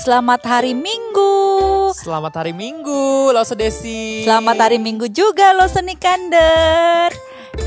Selamat hari Minggu. Selamat hari Minggu, Lose Desi. Selamat hari Minggu juga, Lose Nikander.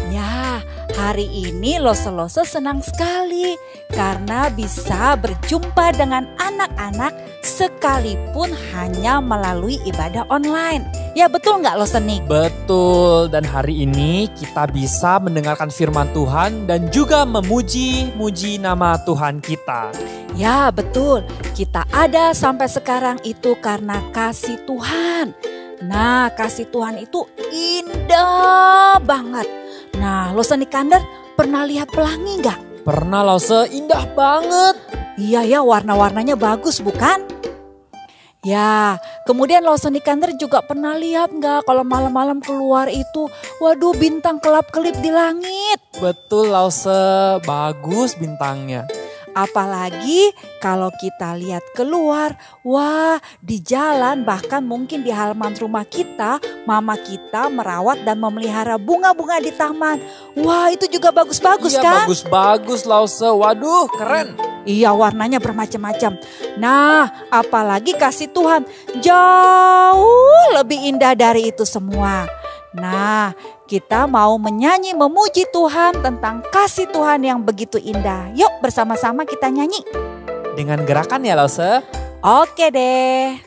Ya, hari ini Lose senang sekali karena bisa berjumpa dengan anak-anak sekalipun hanya melalui ibadah online. Ya betul nggak Lose Nik? Betul, dan hari ini kita bisa mendengarkan firman Tuhan dan juga memuji-muji nama Tuhan kita. Ya betul, kita ada sampai sekarang itu karena kasih Tuhan. Nah, kasih Tuhan itu indah banget. Nah, Lose Nikander pernah lihat pelangi nggak? Pernah Lose, indah banget. Iya ya, warna-warnanya bagus bukan? Ya, kemudian Lose Nikander juga pernah lihat nggak kalau malam-malam keluar itu, waduh bintang kelap-kelip di langit. Betul Lose, bagus bintangnya. Apalagi kalau kita lihat keluar, wah di jalan bahkan mungkin di halaman rumah kita, mama kita merawat dan memelihara bunga-bunga di taman. Wah itu juga bagus-bagus kan? Iya bagus-bagus Lause, waduh keren. Iya warnanya bermacam-macam. Nah apalagi kasih Tuhan jauh lebih indah dari itu semua. Nah, kita mau menyanyi memuji Tuhan tentang kasih Tuhan yang begitu indah. Yuk bersama-sama kita nyanyi. Dengan gerakan ya Lause? Oke deh.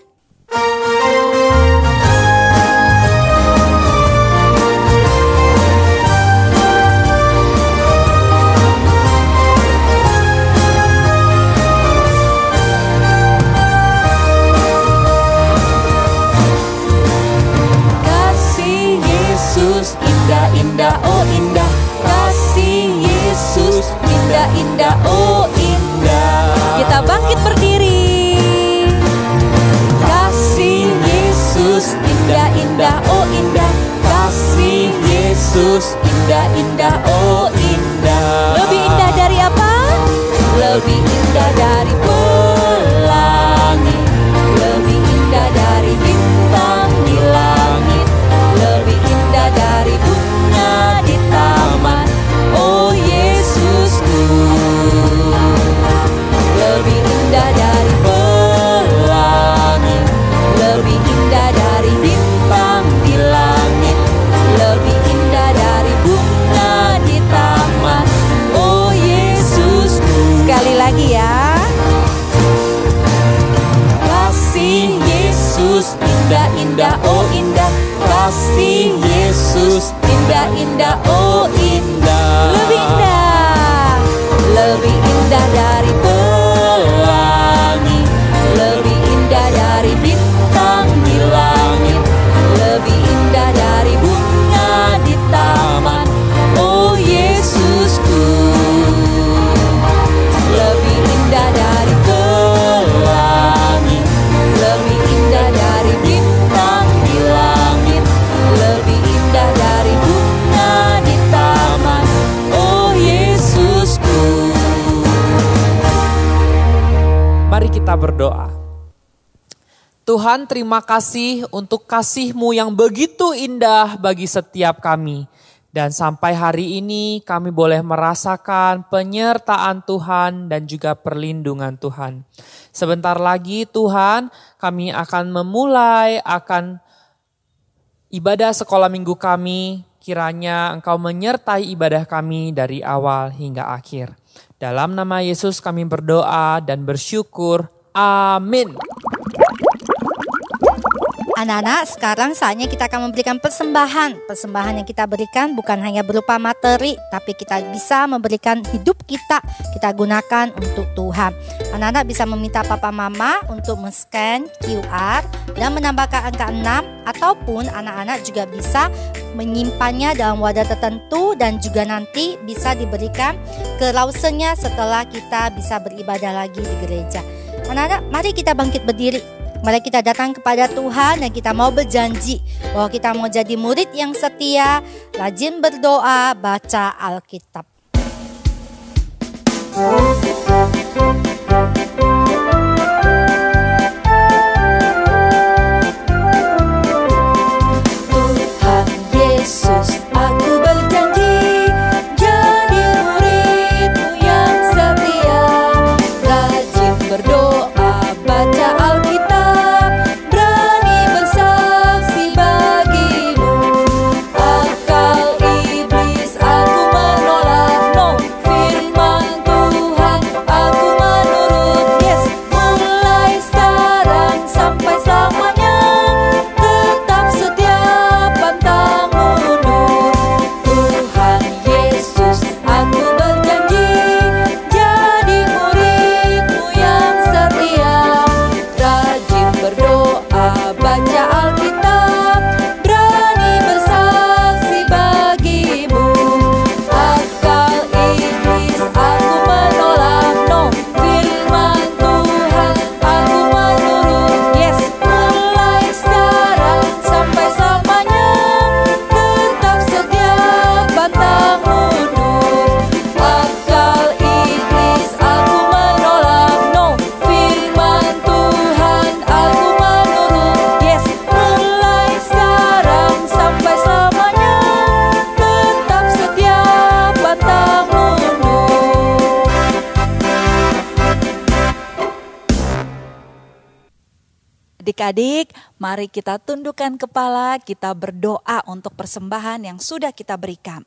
Indah, oh indah, kasih Yesus, indah, indah, oh indah. Kita bangkit berdiri. Kasih Yesus, indah, indah, oh indah, kasih Yesus, indah, indah, oh indah. Lebih indah dari apa? Lebih indah dari pelangi, lebih indah dari bintang di langit, lebih indah dari bunga di taman, oh Yesusku. Lebih indah dari pelangi, lebih indah dari bintang di langit, lebih indah dari bunga di taman, oh Yesusku. Sekali lagi ya. Kasih Yesus indah, indah, oh indah, kasih Yesus indah, indah, oh indah. Lebih indah. Lebih indah dari pelangi, lebih indah dari bintang di langit, lebih indah dari bunga di taman, oh Yesusku. Lebih indah dari pelangi, lebih indah dari bintang di langit, lebih indah dari bunga di taman, oh Yesusku. Mari kita berdoa. Tuhan terima kasih untuk kasih-Mu yang begitu indah bagi setiap kami. Dan sampai hari ini kami boleh merasakan penyertaan Tuhan dan juga perlindungan Tuhan. Sebentar lagi Tuhan kami akan memulai ibadah sekolah minggu kami. Kiranya Engkau menyertai ibadah kami dari awal hingga akhir. Dalam nama Yesus kami berdoa dan bersyukur. Amin. Anak-anak, sekarang saatnya kita akan memberikan persembahan. Persembahan yang kita berikan bukan hanya berupa materi, tapi kita bisa memberikan hidup kita gunakan untuk Tuhan. Anak-anak bisa meminta papa mama untuk men-scan QR dan menambahkan angka 6, ataupun anak-anak juga bisa menyimpannya dalam wadah tertentu dan juga nanti bisa diberikan ke Lawsonnya setelah kita bisa beribadah lagi di gereja. Anak-anak, mari kita bangkit berdiri. Mari kita datang kepada Tuhan dan kita mau berjanji bahwa kita mau jadi murid yang setia, rajin berdoa, baca Alkitab. Tuhan Yesus, aku berjanji jadi murid-Mu yang setia, rajin berdoa, baca Alkitab. Adik-adik, mari kita tundukkan kepala, kita berdoa untuk persembahan yang sudah kita berikan.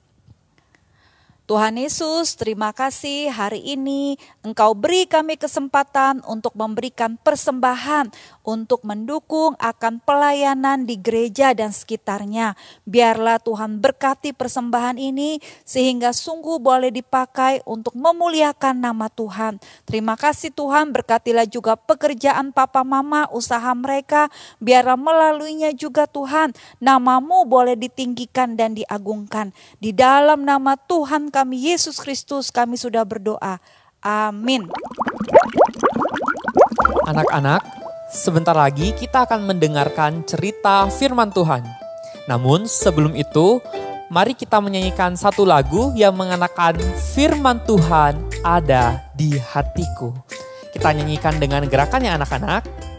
Tuhan Yesus, terima kasih hari ini Engkau beri kami kesempatan untuk memberikan persembahan untuk mendukung akan pelayanan di gereja dan sekitarnya. Biarlah Tuhan berkati persembahan ini sehingga sungguh boleh dipakai untuk memuliakan nama Tuhan. Terima kasih Tuhan, berkatilah juga pekerjaan papa mama, usaha mereka. Biarlah melaluinya juga Tuhan, nama-Mu boleh ditinggikan dan diagungkan. Di dalam nama Tuhan kami Yesus Kristus kami sudah berdoa. Amin. Anak-anak, sebentar lagi kita akan mendengarkan cerita firman Tuhan. Namun sebelum itu, mari kita menyanyikan satu lagu yang mengenakan firman Tuhan ada di hatiku. Kita nyanyikan dengan gerakannya anak-anak.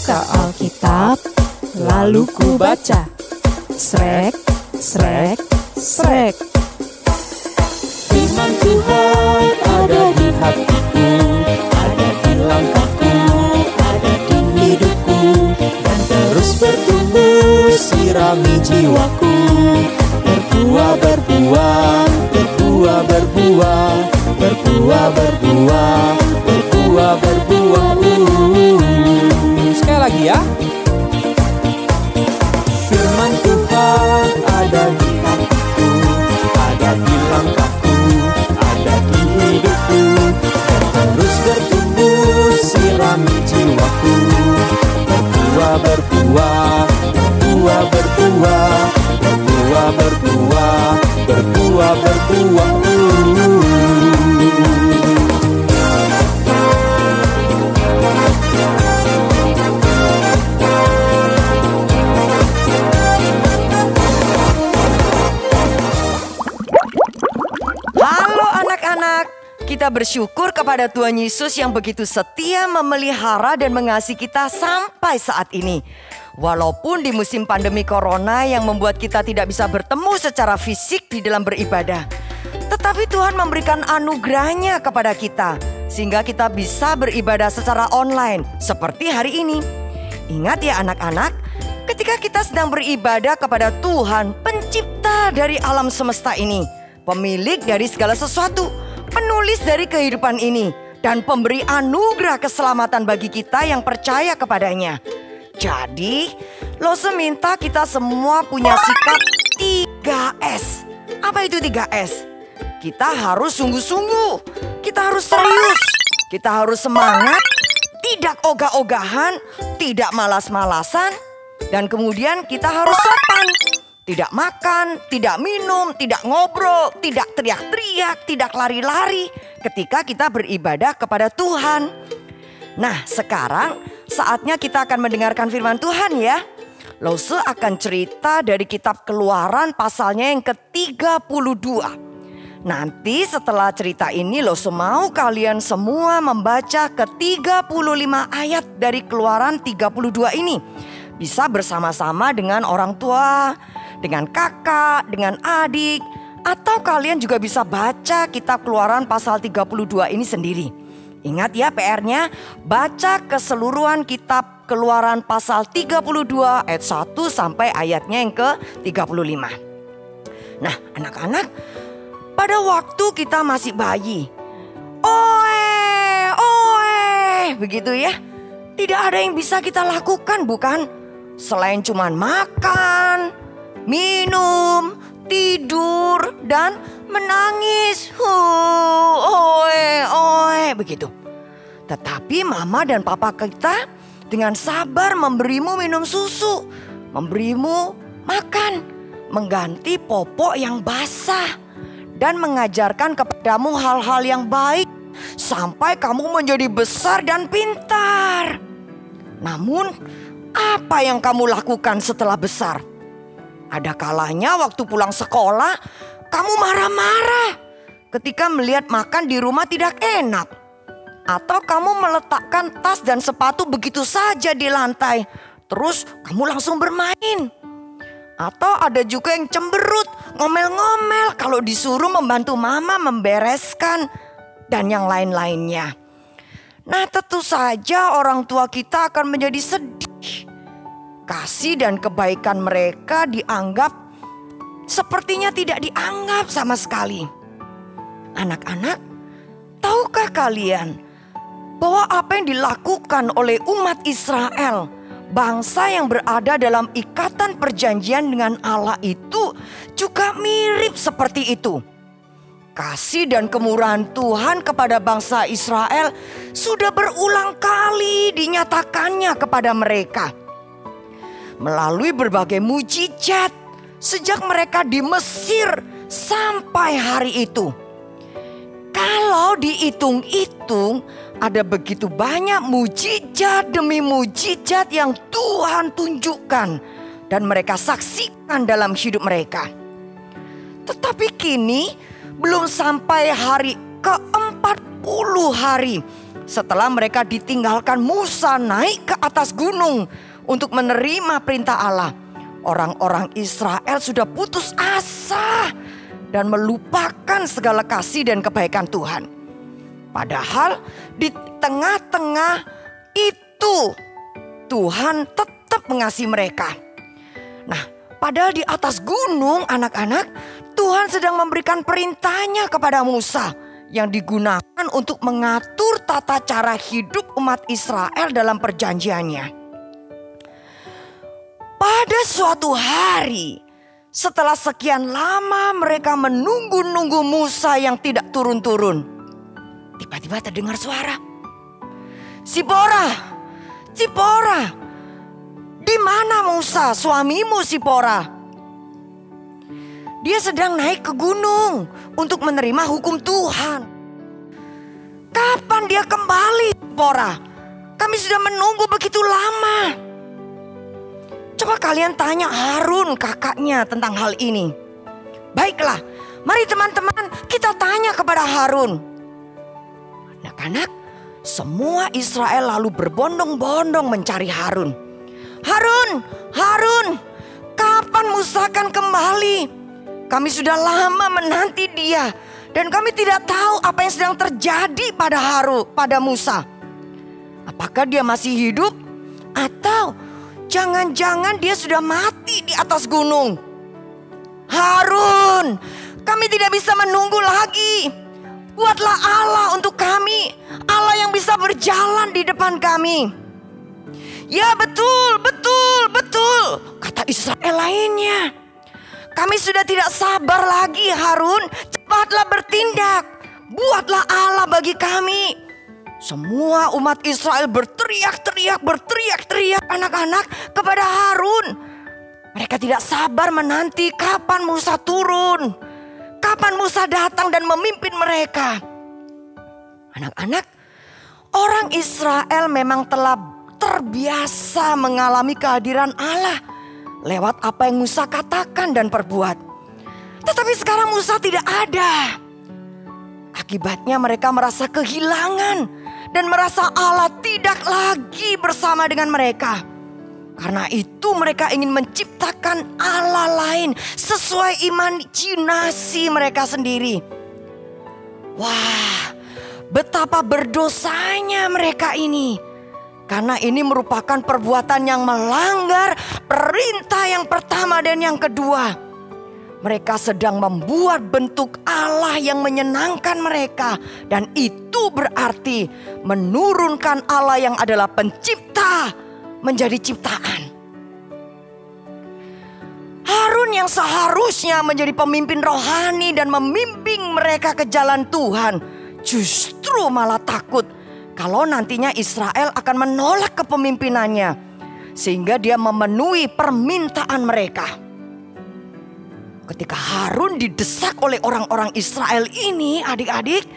Alkitab, lalu ku baca, srek, srek, srek. Firman Tuhan ada di hatiku, ada di langkahku, ada di hidupku, dan terus bertumbuh sirami jiwaku. Berbuah, berbuah, berbuah, berbuah, berbuah, berbuah, berbuah, berbuah. Sekali lagi ya. Firman Tuhan ada di hatiku, ada di langkahku, ada di hidupku, dan terus bertumbuh sirami jiwaku. Berbuah, berbuah, berbuah, berbuah, berbuah, berbuah, berbuah, berbuah. Kita bersyukur kepada Tuhan Yesus yang begitu setia memelihara dan mengasihi kita sampai saat ini. Walaupun di musim pandemi corona yang membuat kita tidak bisa bertemu secara fisik di dalam beribadah, tetapi Tuhan memberikan anugerahnya kepada kita sehingga kita bisa beribadah secara online seperti hari ini. Ingat ya anak-anak, ketika ketika kita sedang beribadah kepada Tuhan, pencipta dari alam semesta ini, pemilik dari segala sesuatu, penulis dari kehidupan ini, dan pemberi anugerah keselamatan bagi kita yang percaya kepadanya. Jadi, Lose minta kita semua punya sikap 3S. Apa itu 3S? Kita harus sungguh-sungguh, kita harus serius, kita harus semangat, tidak ogah-ogahan, tidak malas-malasan, dan kemudian kita harus sopan. Tidak makan, tidak minum, tidak ngobrol, tidak teriak-teriak, tidak lari-lari ketika kita beribadah kepada Tuhan. Nah, sekarang saatnya kita akan mendengarkan firman Tuhan ya. Lose akan cerita dari kitab Keluaran pasalnya yang ke-32. Nanti setelah cerita ini Lose mau kalian semua membaca ke-35 ayat dari Keluaran 32 ini. Bisa bersama-sama dengan orang tua, dengan kakak, dengan adik, atau kalian juga bisa baca kitab Keluaran pasal 32 ini sendiri. Ingat ya PR-nya, baca keseluruhan kitab Keluaran pasal 32 ayat 1 sampai ayatnya yang ke-35. Nah, anak-anak, pada waktu kita masih bayi, oe, begitu ya. Tidak ada yang bisa kita lakukan, bukan? Selain cuman makan, minum, tidur, dan menangis. Oe, begitu. Tetapi mama dan papa kita dengan sabar memberimu minum susu, memberimu makan, mengganti popok yang basah, dan mengajarkan kepadamu hal-hal yang baik sampai kamu menjadi besar dan pintar. Namun, apa yang kamu lakukan setelah besar? Ada kalanya waktu pulang sekolah, kamu marah-marah ketika melihat makan di rumah tidak enak. Atau kamu meletakkan tas dan sepatu begitu saja di lantai, terus kamu langsung bermain. Atau ada juga yang cemberut, ngomel-ngomel kalau disuruh membantu mama membereskan, dan yang lain-lainnya. Nah, tentu saja orang tua kita akan menjadi sedih. Kasih dan kebaikan mereka dianggap sepertinya tidak dianggap sama sekali. Anak-anak, tahukah kalian bahwa apa yang dilakukan oleh umat Israel, bangsa yang berada dalam ikatan perjanjian dengan Allah itu juga mirip seperti itu? Kasih dan kemurahan Tuhan kepada bangsa Israel sudah berulang kali dinyatakannya kepada mereka melalui berbagai mujizat sejak mereka di Mesir sampai hari itu. Kalau dihitung-hitung, ada begitu banyak mujizat demi mujizat yang Tuhan tunjukkan dan mereka saksikan dalam hidup mereka. Tetapi kini belum sampai hari ke-40 hari setelah mereka ditinggalkan Musa naik ke atas gunung untuk menerima perintah Allah, orang-orang Israel sudah putus asa dan melupakan segala kasih dan kebaikan Tuhan. Padahal di tengah-tengah itu Tuhan tetap mengasihi mereka. Nah, padahal di atas gunung anak-anak, Tuhan sedang memberikan perintahnya kepada Musa yang digunakan untuk mengatur tata cara hidup umat Israel dalam perjanjiannya. Pada suatu hari, setelah sekian lama mereka menunggu-nunggu Musa yang tidak turun-turun, tiba-tiba terdengar suara. Sipora, di mana Musa, suamimu Sipora? Dia sedang naik ke gunung untuk menerima hukum Tuhan. Kapan dia kembali, Sipora? Kami sudah menunggu begitu lama. Coba kalian tanya Harun kakaknya tentang hal ini. Baiklah, mari teman-teman kita tanya kepada Harun. Anak-anak, semua Israel lalu berbondong-bondong mencari Harun. Harun, kapan Musa akan kembali? Kami sudah lama menanti dia dan kami tidak tahu apa yang sedang terjadi pada Musa. Apakah dia masih hidup atau Jangan-jangan dia sudah mati di atas gunung. Harun, kami tidak bisa menunggu lagi. Buatlah Allah untuk kami, Allah yang bisa berjalan di depan kami. Ya betul, kata Israel lainnya. Kami sudah tidak sabar lagi Harun, cepatlah bertindak. Buatlah Allah bagi kami. Semua umat Israel berteriak-teriak anak-anak kepada Harun. Mereka tidak sabar menanti kapan Musa turun. Kapan Musa datang dan memimpin mereka. Anak-anak, orang Israel memang telah terbiasa mengalami kehadiran Allah lewat apa yang Musa katakan dan perbuat. Tetapi sekarang Musa tidak ada. Akibatnya mereka merasa kehilangan dan merasa Allah tidak lagi bersama dengan mereka. Karena itu mereka ingin menciptakan Allah lain sesuai imajinasi mereka sendiri. Wah, betapa berdosanya mereka ini. Karena ini merupakan perbuatan yang melanggar perintah yang pertama dan yang kedua. Mereka sedang membuat bentuk Allah yang menyenangkan mereka. Dan itu berarti menurunkan Allah yang adalah pencipta menjadi ciptaan. Harun yang seharusnya menjadi pemimpin rohani dan membimbing mereka ke jalan Tuhan, justru malah takut kalau nantinya Israel akan menolak kepemimpinannya, sehingga dia memenuhi permintaan mereka. Ketika Harun didesak oleh orang-orang Israel ini, adik-adik,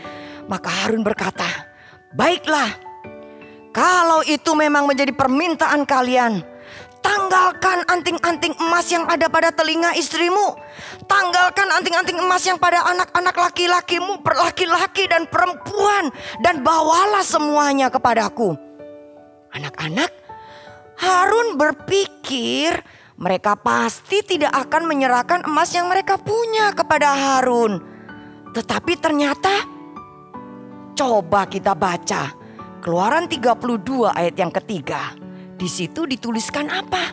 maka Harun berkata, "Baiklah, kalau itu memang menjadi permintaan kalian, tanggalkan anting-anting emas yang ada pada telinga istrimu. Tanggalkan anting-anting emas yang pada anak-anak laki-lakimu, laki-laki dan perempuan, dan bawalah semuanya kepadaku." Anak-anak, Harun berpikir mereka pasti tidak akan menyerahkan emas yang mereka punya kepada Harun. Tetapi ternyata, coba kita baca Keluaran 32 ayat yang ketiga. Di situ dituliskan apa?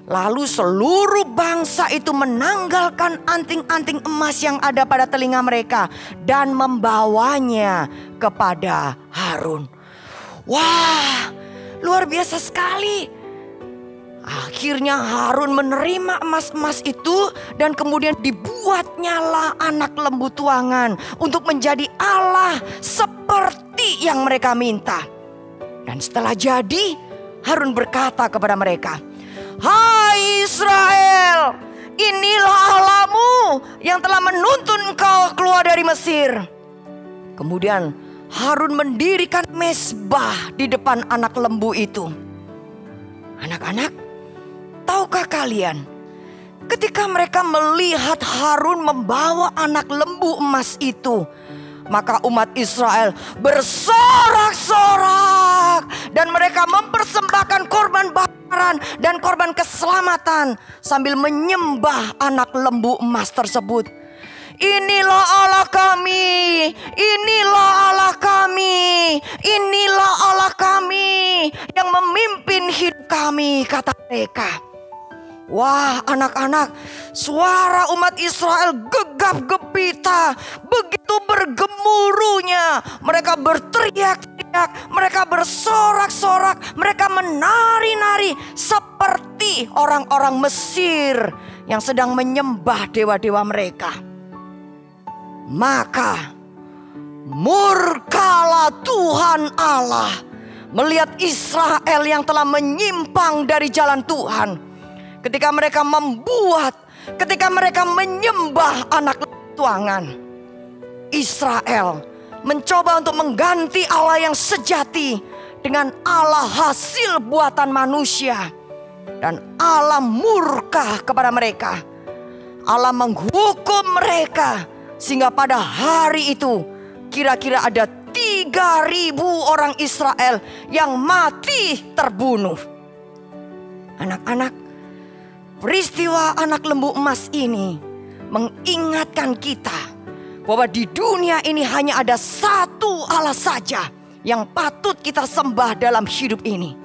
Lalu seluruh bangsa itu menanggalkan anting-anting emas yang ada pada telinga mereka dan membawanya kepada Harun. Wah, luar biasa sekali. Akhirnya Harun menerima emas-emas itu dan kemudian dibuatnyalah anak lembu tuangan untuk menjadi Allah seperti yang mereka minta. Dan setelah jadi, Harun berkata kepada mereka, "Hai Israel, inilah Allahmu yang telah menuntun engkau keluar dari Mesir." Kemudian Harun mendirikan mezbah di depan anak lembu itu. Anak-anak, tahukah kalian, ketika mereka melihat Harun membawa anak lembu emas itu, maka umat Israel bersorak-sorak dan mereka mempersembahkan korban bakaran dan korban keselamatan sambil menyembah anak lembu emas tersebut. "Inilah Allah kami, inilah Allah kami, inilah Allah kami yang memimpin hidup kami," kata mereka. Wah, anak-anak, suara umat Israel gegap gempita, begitu bergemuruhnya. Mereka berteriak-teriak, mereka bersorak-sorak, mereka menari-nari seperti orang-orang Mesir yang sedang menyembah dewa-dewa mereka. Maka murkalah Tuhan Allah melihat Israel yang telah menyimpang dari jalan Tuhan. Ketika mereka menyembah anak tuangan, Israel mencoba untuk mengganti Allah yang sejati dengan Allah hasil buatan manusia. Dan Allah murka kepada mereka. Allah menghukum mereka sehingga pada hari itu kira-kira ada 3.000 orang Israel yang mati terbunuh. Anak-anak, peristiwa anak lembu emas ini mengingatkan kita bahwa di dunia ini hanya ada satu Allah saja yang patut kita sembah dalam hidup ini,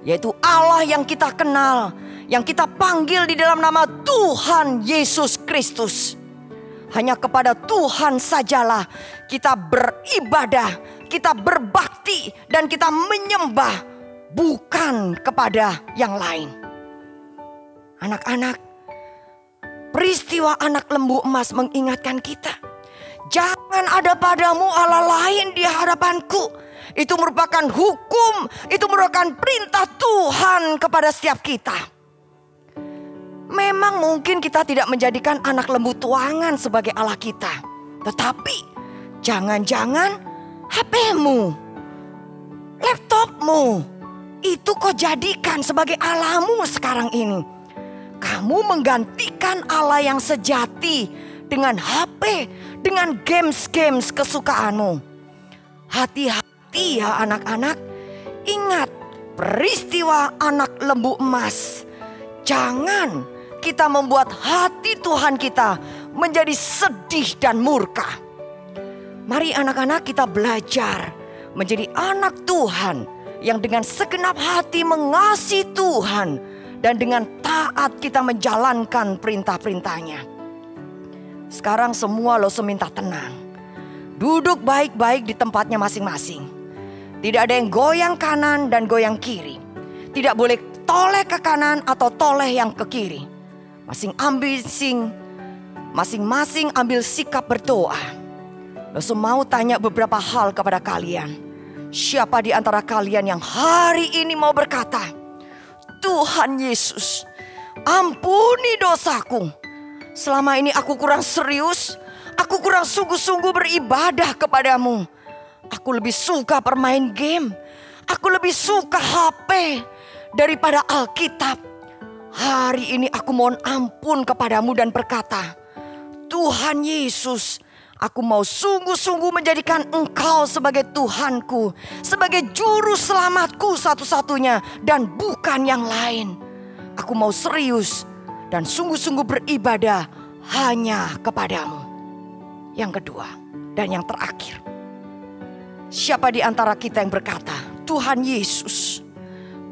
yaitu Allah yang kita kenal, yang kita panggil di dalam nama Tuhan Yesus Kristus. Hanya kepada Tuhan sajalah kita beribadah, kita berbakti, dan kita menyembah, bukan kepada yang lain. Anak-anak, peristiwa anak lembu emas mengingatkan kita, jangan ada padamu Allah lain di hadapanku. Itu merupakan hukum, itu merupakan perintah Tuhan kepada setiap kita. Memang mungkin kita tidak menjadikan anak lembu tuangan sebagai Allah kita. Tetapi jangan-jangan HP-mu, laptopmu, itu kau jadikan sebagai Allahmu sekarang ini. Kamu menggantikan Allah yang sejati dengan HP, dengan games-games kesukaanmu. Hati-hati ya anak-anak, ingat peristiwa anak lembu emas. Jangan kita membuat hati Tuhan kita menjadi sedih dan murka. Mari anak-anak kita belajar menjadi anak Tuhan yang dengan segenap hati mengasihi Tuhan dan dengan taat kita menjalankan perintah-perintahnya. Sekarang semua minta tenang. Duduk baik-baik di tempatnya masing-masing. Tidak ada yang goyang kanan dan goyang kiri. Tidak boleh toleh ke kanan atau toleh yang ke kiri. Masing-masing ambil sikap berdoa. Lalu mau tanya beberapa hal kepada kalian. Siapa di antara kalian yang hari ini mau berkata, Tuhan Yesus, ampuni dosaku. Selama ini aku kurang serius, aku kurang sungguh-sungguh beribadah kepadamu. Aku lebih suka bermain game, aku lebih suka HP daripada Alkitab. Hari ini aku mohon ampun kepadamu dan berkata, Tuhan Yesus, aku mau sungguh-sungguh menjadikan Engkau sebagai Tuhanku, sebagai juru selamatku satu-satunya dan bukan yang lain. Aku mau serius dan sungguh-sungguh beribadah hanya kepadamu. Yang kedua dan yang terakhir, siapa di antara kita yang berkata, Tuhan Yesus,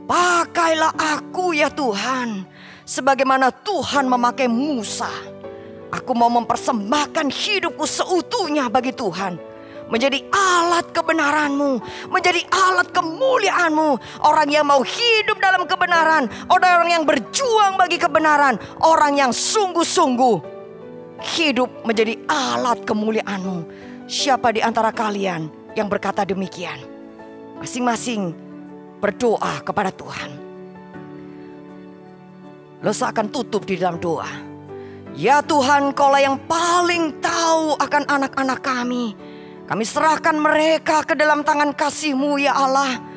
pakailah aku ya Tuhan, sebagaimana Tuhan memakai Musa. Aku mau mempersembahkan hidupku seutuhnya bagi Tuhan, menjadi alat kebenaran-Mu, menjadi alat kemuliaan-Mu. Orang yang mau hidup dalam kebenaran, orang yang berjuang bagi kebenaran, orang yang sungguh-sungguh hidup menjadi alat kemuliaan-Mu. Siapa di antara kalian yang berkata demikian? Masing-masing berdoa kepada Tuhan. Lo seakan tutup di dalam doa. Ya Tuhan, Kaulah yang paling tahu akan anak-anak kami. Kami serahkan mereka ke dalam tangan kasih-Mu ya Allah.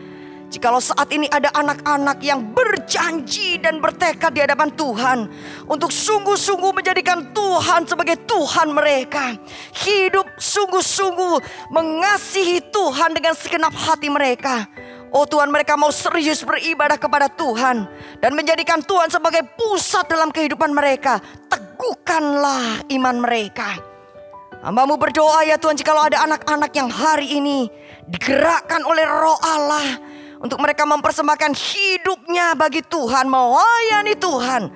Jikalau saat ini ada anak-anak yang berjanji dan bertekad di hadapan Tuhan untuk sungguh-sungguh menjadikan Tuhan sebagai Tuhan mereka, hidup sungguh-sungguh mengasihi Tuhan dengan segenap hati mereka. Oh Tuhan, mereka mau serius beribadah kepada Tuhan dan menjadikan Tuhan sebagai pusat dalam kehidupan mereka. Teguhkanlah iman mereka. Hamba-Mu berdoa ya Tuhan, jikalau ada anak-anak yang hari ini digerakkan oleh Roh Allah untuk mereka mempersembahkan hidupnya bagi Tuhan, melayani Tuhan,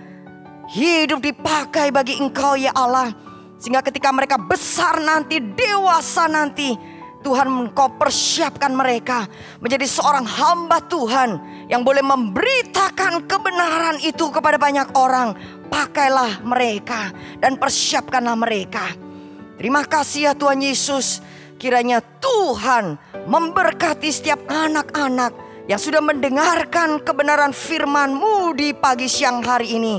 hidup dipakai bagi Engkau ya Allah, sehingga ketika mereka besar nanti, dewasa nanti, Tuhan Engkau persiapkan mereka menjadi seorang hamba Tuhan yang boleh memberitakan kebenaran itu kepada banyak orang. Pakailah mereka dan persiapkanlah mereka. Terima kasih ya Tuhan Yesus. Kiranya Tuhan memberkati setiap anak-anak yang sudah mendengarkan kebenaran firman-Mu di pagi siang hari ini.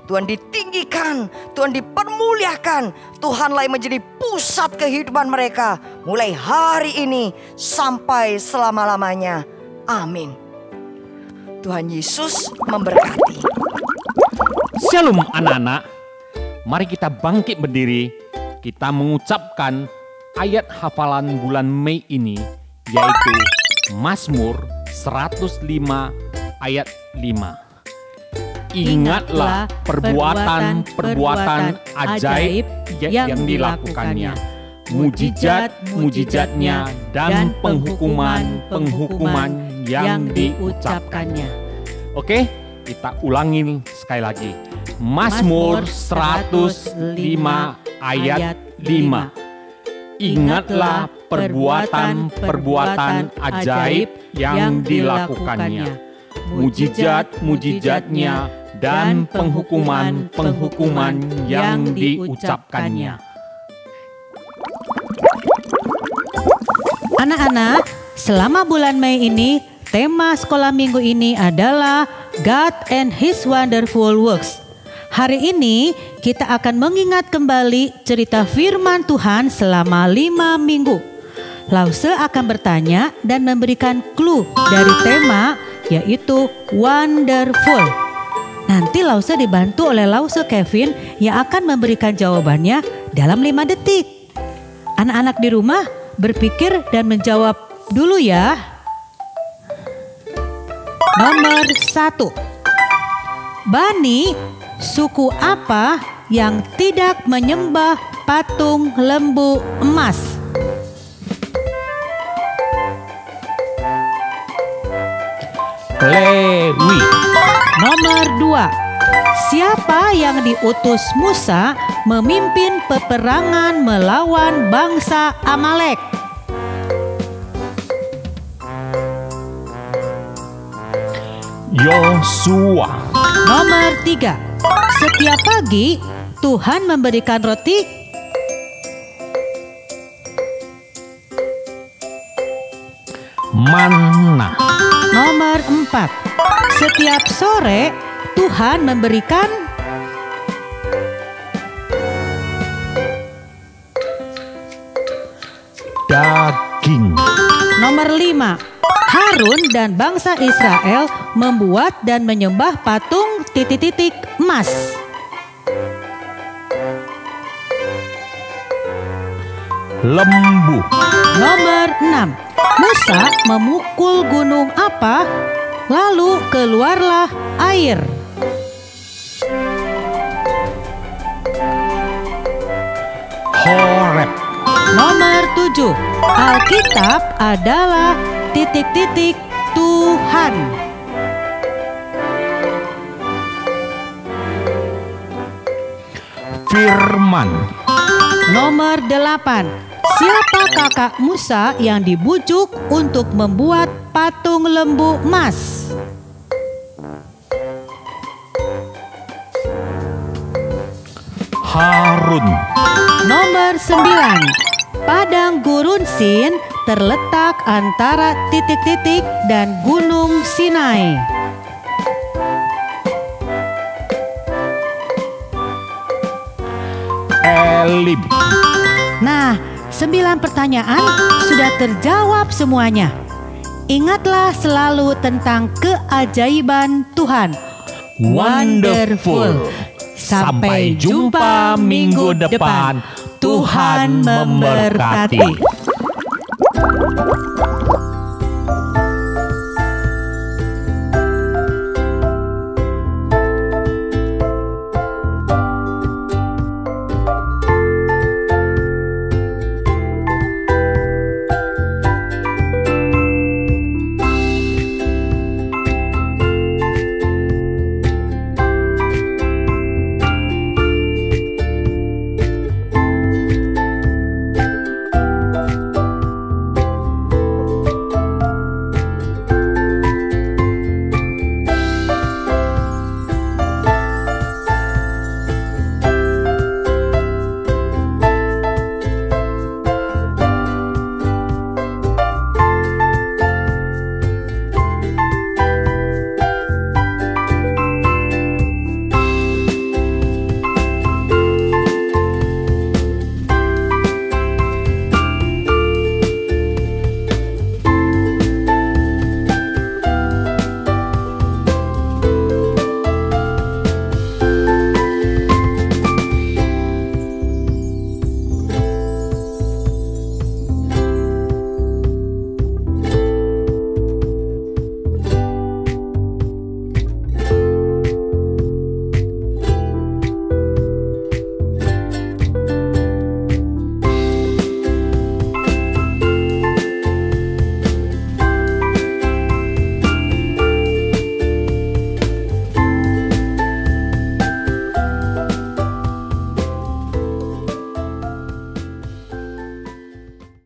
Tuhan ditinggikan, Tuhan dipermuliakan, Tuhanlah yang menjadi pusat kehidupan mereka mulai hari ini sampai selama-lamanya. Amin. Tuhan Yesus memberkati. Shalom anak-anak, mari kita bangkit berdiri, kita mengucapkan ayat hafalan bulan Mei ini, yaitu Mazmur 105 ayat 5. Ingatlah perbuatan-perbuatan ajaib yang dilakukannya, mujizat-mujizatnya dan penghukuman-penghukuman yang diucapkannya. Oke, kita ulangi sekali lagi. Mazmur 105 ayat 5. Ingatlah perbuatan-perbuatan ajaib yang dilakukannya, mujizat-mujizatnya dan penghukuman-penghukuman yang diucapkannya. Anak-anak, selama bulan Mei ini, tema sekolah minggu ini adalah God and His Wonderful Works. Hari ini kita akan mengingat kembali cerita firman Tuhan selama 5 minggu. Lause akan bertanya dan memberikan clue dari tema yaitu Wonderful. Nanti Lause dibantu oleh Lause Kevin yang akan memberikan jawabannya dalam 5 detik. Anak-anak di rumah berpikir dan menjawab dulu ya. Nomor 1. Bani, suku apa yang tidak menyembah patung lembu emas? Lewi. Nomor 2. Siapa yang diutus Musa memimpin peperangan melawan bangsa Amalek? Yosua. Nomor 3. Setiap pagi Tuhan memberikan roti. Manna. Nomor 4. Setiap sore Tuhan memberikan daging. Nomor 5. Harun dan bangsa Israel membuat dan menyembah patung titik-titik emas. Lembu. Nomor 6. Musa memukul gunung apa? Lalu keluarlah air. Horeb. Nomor 7. Alkitab adalah titik-titik Tuhan. Firman. Nomor 8. Siapa kakak Musa yang dibujuk untuk membuat patung lembu emas? Harun. Nomor 9. Padang gurun Sin terletak antara titik-titik dan Gunung Sinai. Elim. Nah, 9 pertanyaan sudah terjawab semuanya. Ingatlah selalu tentang keajaiban Tuhan. Wonderful. Sampai jumpa minggu depan. Tuhan memberkati.